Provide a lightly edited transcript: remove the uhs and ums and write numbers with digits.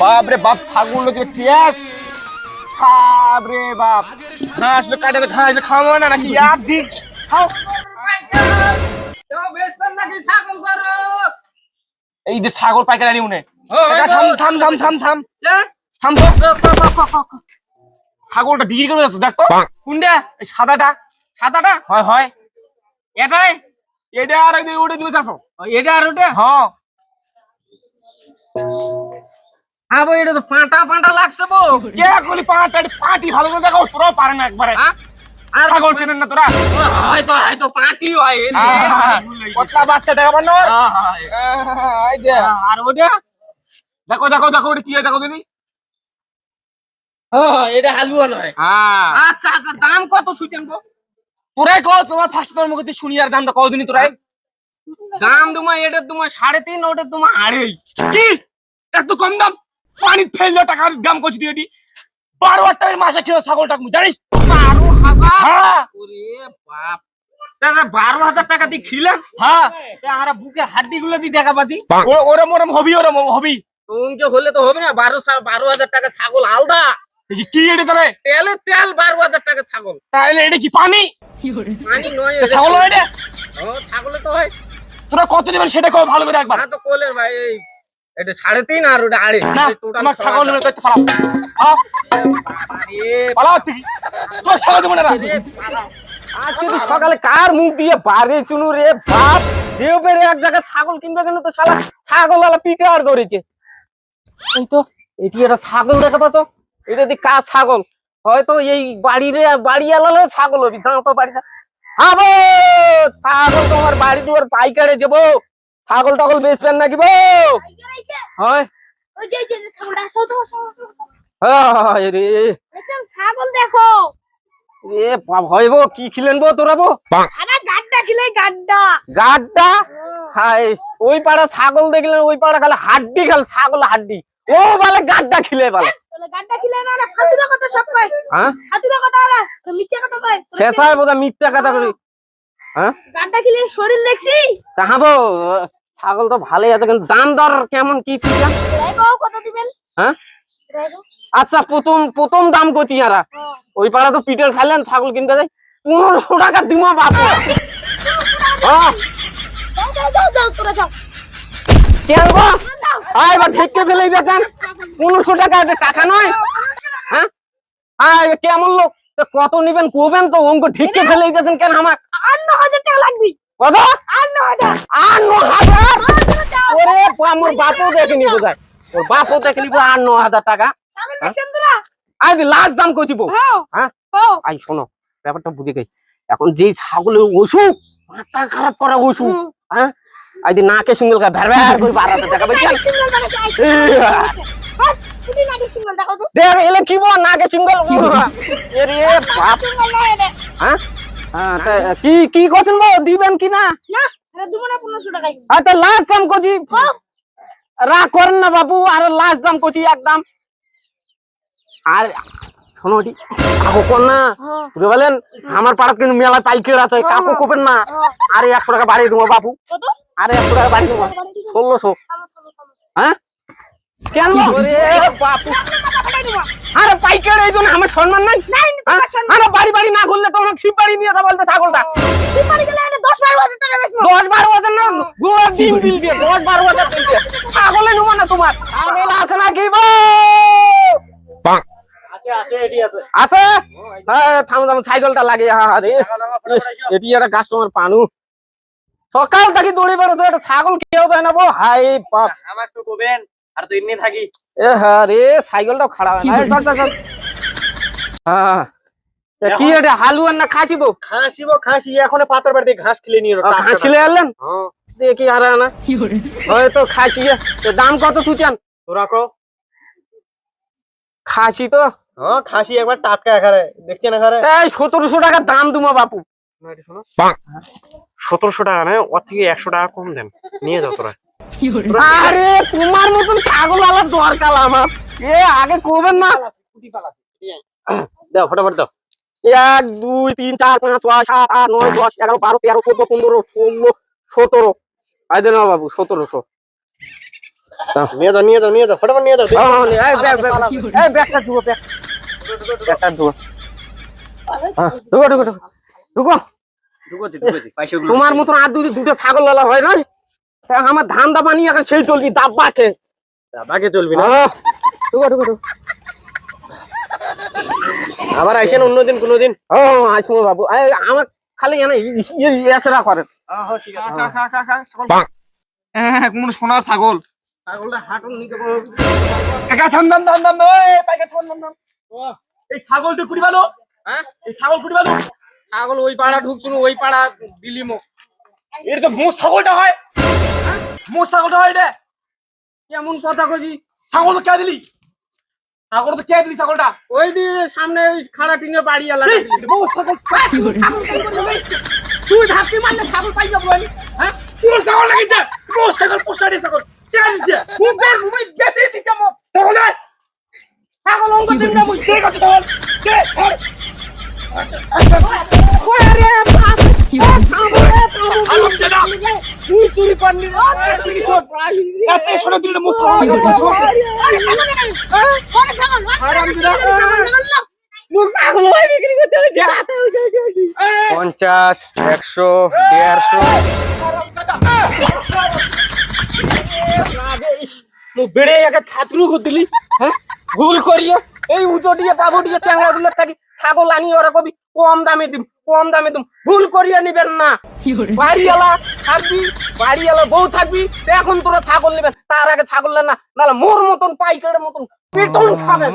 বাপ রে বাপ, ছাগল যে টিয়াস ছাপ রে বাপ। ঘাস কাটে ঘাস খাওয়া না নাকি একদিন খাও। এই যে ছাগল পাইকারি আনি মনে। থাম থাম থাম থাম থাম থাম তো। ছাগলটা বিক্রি করে যাচ্ছ দেখ তো। কোনটা? এই সাদাটা। সাদাটা? হয় হয় এটাই। এটা আর ওটা দিবে চাচ্ছ? এটা আর ওটা? হ্যাঁ হ্যাঁ বই, এটা তো পাঁটা পাঁটা লাগছে বো। কে কলি পাঁচ পাঁটি ভালো করে দেখাও, তোরাও পারে না একবারে। ছাগল চেনেন না তোরা? হয়তো হয়তো পাঁটি হয় কতটা বাচ্চা দেখাবার না। এই যে আর ওটা দেখো দেখো দেখো ওটা কি হয় দেখো তুমি। এটা হালুয়া নয়। হ্যাঁ আচ্ছা আচ্ছা, দাম কত ছুটেন গো? তোরাই কও, তোমার ফার্স্ট তোমার মুখে শুনি আর দামটা কও দিনই তোরাই। দাম তোমার এটা তোমার 3.5, ওটা তোমার 2.5। কি এত কম দাম? পানি ফেললো টাকার দাম করছি তুই এটি। 12,000 টাকার মাসে খেলো ছাগলটা জানিস? 12,000? হ্যাঁ ওরে বাপ, দাদা 12,000 টাকা দিয়ে খিলেন? হ্যাঁ আমরা বুকে হাড্ডি গুলো দিয়ে দেখা পাচ্ছি। ওরম ওরম হবি ওরম হবি। তোমাকে হলে তো হবে না। 12,000 টাকা ছাগল আলাদা। কি এটা তোরে? তেলে তেল 12,000 টাকা ছাগল। তাহলে এটা কি পানি? পানি নয় ছাগল হয় এটা? ছাগলে তো হয়। তোরা কত নেবেন সেটা কও ভালো করে একবার। তো কোলের ভাই, এই এটা 3.5 আর ওটা 2.5। না তোমার ছাগল নেবে তো পালাও। পালাও তুই। তোর ছাগল দেবো না। আজকে তুই সকালে কার মুখ দিয়ে বাড়ি চুনু রে বাপ। দেওবের এক জায়গায় ছাগল কিনবে কেন তো শালা ছাগল আলা পিঠে আর ধরেছে। এই তো এটি একটা ছাগল দেখা পাচ্ছ। এটা দি কার ছাগল? হয়তো এই বাড়ি আলালে ছাগল হবি। যাও তো বাড়িটা। হ্যাঁ বো, ছাগল তোমার বাড়ি দুয়ার পাইকারে যাবো। ছাগল টাগল বেচবেন নাকি বো? হয় রে ছাগল দেখো। রে বাপ, হয় বো কি খিলেন বো তোরা বো? গাড্ডা খিলে গাড্ডা। গাড্ডা? হাই, ওই পাড়া ছাগল দেখলেন, ওই পাড়া খালে হাড্ডি খাল ছাগল হাড্ডি। ও বলে গাড্ডা খিলে বলে। গাড্ডা খিলে না না ফাতুরা কথা সব কয়। হ্যাঁ ফাতুরা কথা না, মিথ্যা কথা কয়। শেষায় বোধহয় মিথ্যা কথা করি। হ্যাঁ গাড্ডা খিলে শরীর দেখছি। কাহাবো ছাগল তো ভালোই আছে, কিন্তু দাম দর কেমন কি ঠিক? কত দিবেন? হ্যাঁ আচ্ছা, প্রথম দাম কতি আরা? ওই পাড়া তো পিটের খাইলেন, ছাগল কিনতে যাই 1500 টাকা দিব বাপু। হ্যাঁ তোরা যাও। কেন গো? আয় বা ঠেকে ফেলে দেখেন 1500 টাকা এটা টাকা নয়। হ্যাঁ আয় কেমন লোক, তো কত নিবেন কবেন তো অঙ্ক ঠেকে ফেলে দিয়েছেন কেন? আমার 9,000 টাকা লাগবে। কত? 9,000। 9,000? ওরে আমার বাপও দেখে নিবো যায়, ওর বাপও দেখে নিবো 9,000 টাকা। ছাগল দেখছেন তোরা? আজ লাস্ট দাম কইছিবো। হ্যাঁ আই শোনো, ব্যাপারটা বুঝে গেছি। এখন যেই ছাগলের অসুখ, মাথা খারাপ করা অসুখ, হ্যাঁ আজ নাকে সিঙ্গল কা ভ্যার ভ্যার করে 12,000 টাকা বেচে। সিঙ্গেল টাকা চাই। তুমি নাকি সিঙ্গেল টাকা দাও। দেখ এলে কি বল নাকে সিঙ্গল। এরে বাপ। সিঙ্গেল না এটা। হ্যাঁ হ্যাঁ কি করছেন বল, দিবেন কি না? না, এটা দিব না 1500 টাকায়। আচ্ছা লাস্ট দাম কইছি, রাগ করেন না বাবু, আর লাস্ট দাম কইছি একদম। আর শোনো এটি কাকু কর না বুঝতে পারলেন, আমার পাড়াত কিন্তু মেলা পাইকারি আছে, কাকু করবেন না। আরে 100 টাকা বাড়িয়ে দেবো বাবু। কত? আরে 100 টাকা বাড়িয়ে দেবো। 1600। হ্যাঁ কেন রে বাপু? আরে পাইকারি এই জন্য আমার সম্মান নাই। আরে বাড়ি বাড়ি না করলে তো আমার শিব বাড়ি নিয়ে যাবো বলতে ছাগলটা। তুই বাড়ি গেলে এটা 10-12,000 টাকা বেচবো। 10-12,000 না, গোয়া ডিম বিল দিয়ে 10-12,000 দিন দিয়ে ছাগলে নেবো না তোমার। ছাগল আছে নাকি বউ? আছে? হ্যাঁ থাম থাম, সাইকেলটা লাগে। আরে এটি একটা কাস্টমার পানু, সকাল থেকে দৌড়ে বেড়াচ্ছে, একটা ছাগল কেউ দেয় না বো। হাই বাপ, আমার তো কবেন আর তো এমনি থাকি। এ হ্যাঁ রে সাইকেলটাও খারাপ হয় না। হ্যাঁ কি এটা হালুয়ার না খাসি বো? খাসি এখন পাতার বাড়িতে ঘাস খেলে নিয়ে ঘাস খেলে আনলেন? দেখি আর না হয়তো খাসি। দাম কত ছুটেন তোরা কো? খাসি তো খাসি একবার টাটকা এখানে দেখছেন, এখানে এই 1700 টাকা দাম দুমা বাপু। 1700 টাকা না, ওর থেকে 100 টাকা কম দেন, নিয়ে যাও তোরা। আরে তোমার মতন ছাগল আলার দরকার আমার, এ আগে করবেন না। দাও ফটাফট দাও। 1 2 3 4 5 6 7 8 9 10 11 12 13 14 15 16 17। আই দেন বাবু 1700। নিয়ে যাও ফটাফট নিয়ে যাও এই ব্যাগটা ঢুকো ব্যাগটা ঢুকো ঢুকো ঢুকো ঢুকো ঢুকো ঢুকেছি পাইছে তোমার মতন আর দুটো ছাগল লালা হয় না তা আমার ধান্দা বানিয়ে এখন সেই চলবি দাব্বাকে বাকি চলবি না ঢুকো ঢুকো ঢুকো আবার আইসেন অন্যদিন কোনোদিন ও আসবো বাবু আমার খালি জানে এসরা করেন কোন সোনা ছাগল ছাগলটা হাঁটুন নিতে কাকা থাম পাইকা থাম এই ছাগলটা কুড়ি ভালো হ্যাঁ এই ছাগল কুড়ি ভালো ছাগল ওই পাড়া ঢুকছিল ওই পাড়া দিলিমো এর তো মোষ ছাগলটা হয় মোষ ছাগলটা হয় রে কেমন কথা কইছি ছাগল কে দিলি ছাগল তো কে দিলি ছাগলটা ওই দিয়ে সামনে ওই খাড়া টিনের বাড়ি আলা মোষ ছাগল তুই ধাক্কি মারলে ছাগল পাই যাবো হ্যাঁ কোন ছাগল লাগিছে মোষ ছাগল পোষাড়ি ছাগল কে দিছে মুই বেঁচে দিতে মো ছাগল দে ছাগল অঙ্গ দিন না মুই কে কত ছাগল কে ধর ওরে বাপ আলম দে না তুই চুরি করলি তুই কি শোন এত শোনা দিলে মোষ ছাগল মুখ ছাগল হয় বিক্রি করতে হয় যাতে 50 100 150 মুখ বেড়ে একে ছাত্রু করে দিলি হ্যাঁ ভুল করিয়ে এই উজো দিয়ে পাবো দিয়ে চ্যাংড়া গুলো থাকি ছাগল আনি ওরা কবি কম দামে দিম ভুল করিয়ে নিবেন না বাড়িওয়ালা থাকবি বাড়িওয়ালা বউ থাকবি এখন তোরা ছাগল নিবেন তার আগে ছাগল নেন না নাহলে মোর মতন পাইকারের মতন পেটন খাবেন